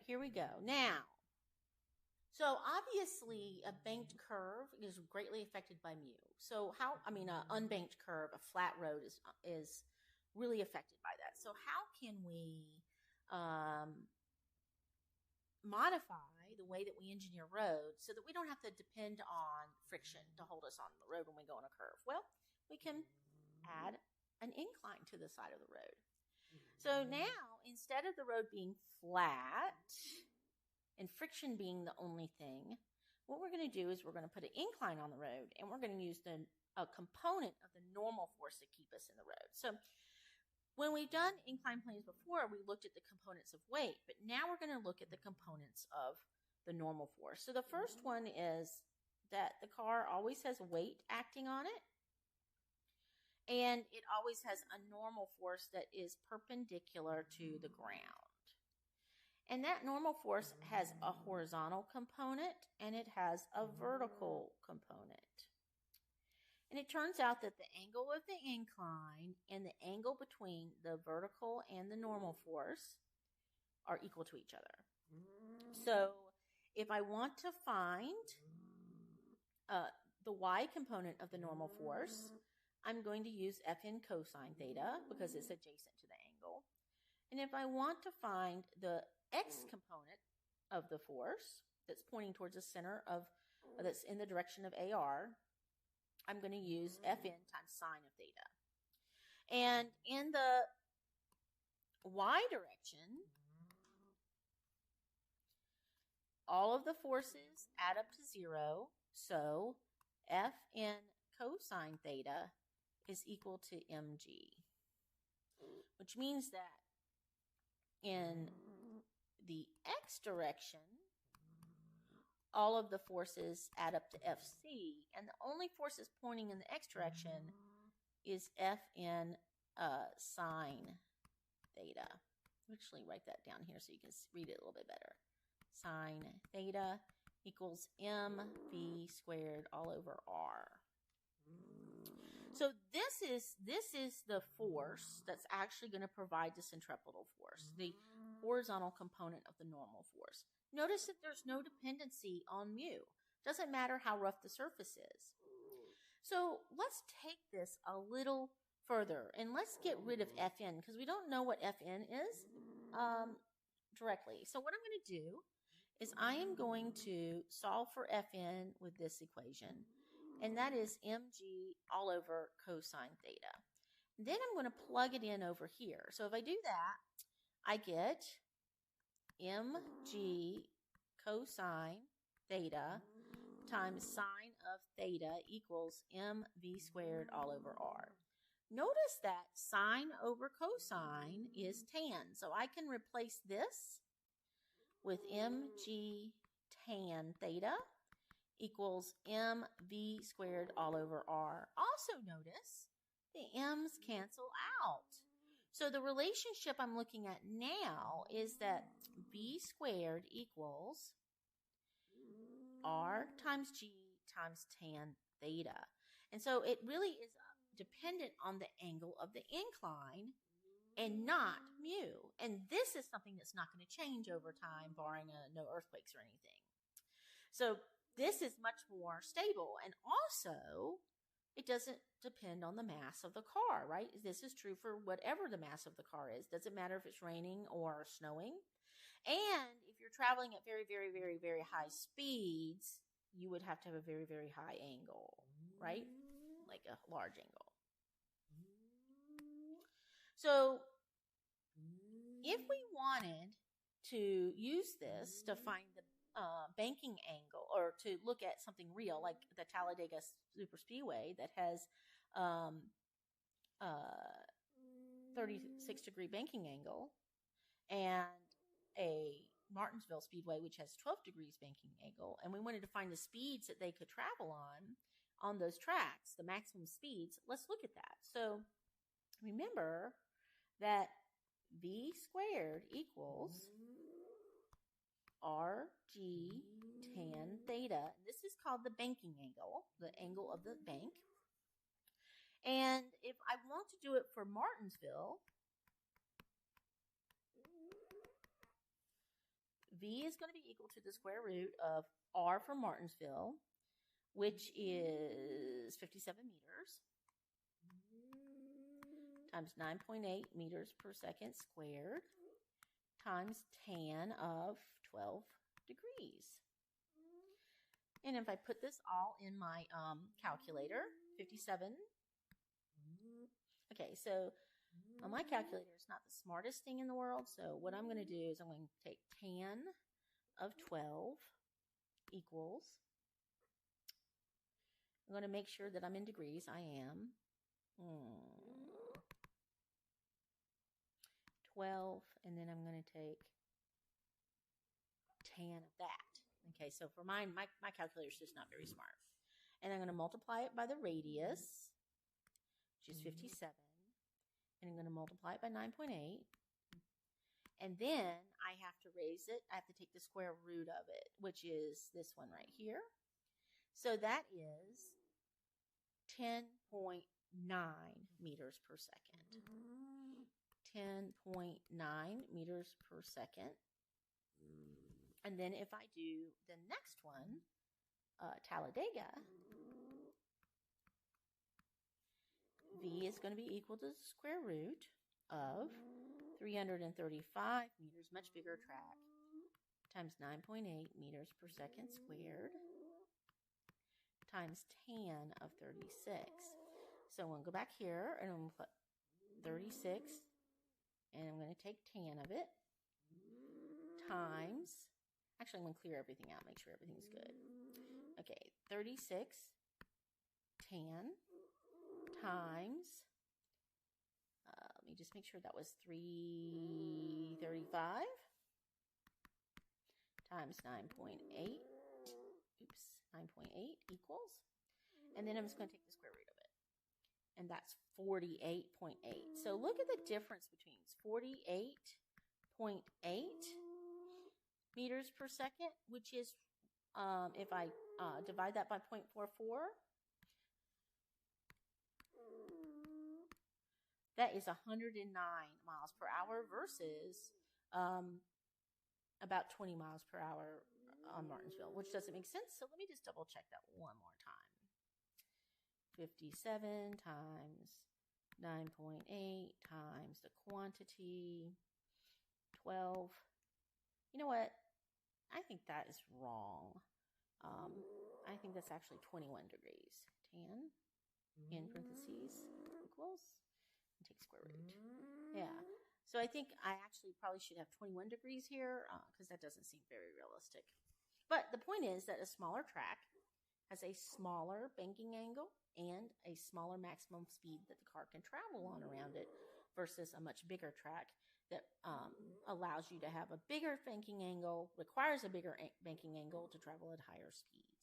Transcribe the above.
here we go. Now, so obviously a banked curve is greatly affected by mu. So an unbanked curve, a flat road is really affected by that. So how can we modify the way that we engineer roads so that we don't have to depend on friction to hold us on the road when we go on a curve? Well, we can add an incline to the side of the road. So now, instead of the road being flat and friction being the only thing, what we're going to do is we're going to put an incline on the road, and we're going to use a component of the normal force to keep us in the road. So when we've done incline planes before, we looked at the components of weight, but now we're going to look at the components of the normal force. So the first one is that the car always has weight acting on it, and it always has a normal force that is perpendicular to the ground. And that normal force has a horizontal component, and it has a vertical component. And it turns out that the angle of the incline and the angle between the vertical and the normal force are equal to each other. So if I want to find the y component of the normal force, I'm going to use Fn cosine theta because it's adjacent to the angle. And if I want to find the x component of the force that's pointing towards the center that's in the direction of AR, I'm going to use Fn times sine of theta. And in the y direction, all of the forces add up to 0, so Fn cosine theta is equal to mg, which means that in the x direction, all of the forces add up to Fc, and the only forces pointing in the x direction is Fn sine theta. I'll actually write that down here so you can read it a little bit better. Sine theta equals mv squared all over r. So this is the force that's actually going to provide the centripetal force, the horizontal component of the normal force. Notice that there's no dependency on mu. Doesn't matter how rough the surface is. So let's take this a little further, and let's get rid of Fn because we don't know what Fn is directly. So what I'm going to do is I am going to solve for Fn with this equation, and that is mg all over cosine theta. Then I'm going to plug it in over here. So if I do that, I get mg cosine theta times sine of theta equals mv squared all over r. Notice that sine over cosine is tan, so I can replace this with mg tan theta equals mv squared all over r. Also notice the m's cancel out. So the relationship I'm looking at now is that v squared equals r times g times tan theta. And so it really is dependent on the angle of the incline and not mu. And this is something that's not going to change over time, barring no earthquakes or anything. So this is much more stable. And also, it doesn't depend on the mass of the car, right? This is true for whatever the mass of the car is. Doesn't matter if it's raining or snowing. And if you're traveling at very, very, very, very high speeds, you would have to have a very, very high angle, right? Like a large angle. So if we wanted to use this to find the banking angle, or to look at something real like the Talladega Superspeedway that has 36 degree banking angle, and a Martinsville Speedway which has 12 degrees banking angle, and we wanted to find the speeds that they could travel on those tracks, the maximum speeds, let's look at that. So remember that v squared equals rg tan theta. This is called the banking angle, the angle of the bank. And if I want to do it for Martinsville, V is going to be equal to the square root of R for Martinsville, which is 57 meters, times 9.8 meters per second squared, times tan of 12 degrees. And if I put this all in my calculator, 57. Okay, so my calculator is not the smartest thing in the world, so what I'm going to do is I'm going to take tan of 12 equals, I'm going to make sure that I'm in degrees. I am. 12, and then I'm going to take tan of that. Okay, so for mine, my calculator is just not very smart. And I'm going to multiply it by the radius, which is 57. And I'm going to multiply it by 9.8. And then I have to raise it. I have to take the square root of it, which is this one right here. So that is 10.9 meters per second. 10.9 meters per second. And then if I do the next one, Talladega, V is going to be equal to the square root of 335 meters, much bigger track, times 9.8 meters per second squared, times tan of 36. So I'm going to go back here and I'm going to put 36, and I'm going to take tan of it, times, actually I'm going to clear everything out, make sure everything's good. Okay, 36 tan times, let me just make sure that was 335 times 9.8, 9.8 equals, and then I'm just going to take the square root of it, and that's 48.8. So look at the difference between 48.8 meters per second, which is, if I divide that by 0.44, that is 109 miles per hour versus about 20 miles per hour on Martinsville, which doesn't make sense. So let me just double check that one more time. 57 times 9.8 times the quantity, 12. You know what? I think that is wrong. I think that's actually 21 degrees. Tan in parentheses equals, and take square root. Yeah. So I think I actually probably should have 21 degrees here because that doesn't seem very realistic. But the point is that a smaller track has a smaller banking angle and a smaller maximum speed that the car can travel on around it versus a much bigger track that allows you to have a bigger banking angle, requires a bigger banking angle to travel at higher speed.